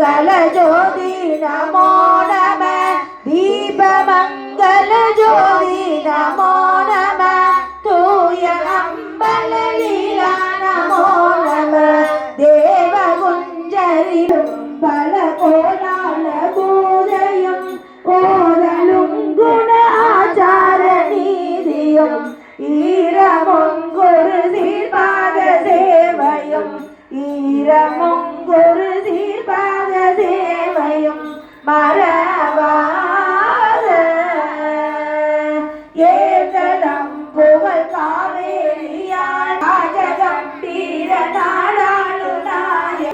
மங்கள ஜோதி நமோ நம தீப மங்கள ஜோதி நமோ நம தூய அம்பல லீலா நமோ நம தேவ குஞ்சரிலும் பல கோலால பூஜையும் ஓதலும் குண ஆச்சார நீதியும் ஈரமொங்கொரு சீர்பாத சேவையும் ஈரமொங்கொரு சீர்பாத சேவையும் மர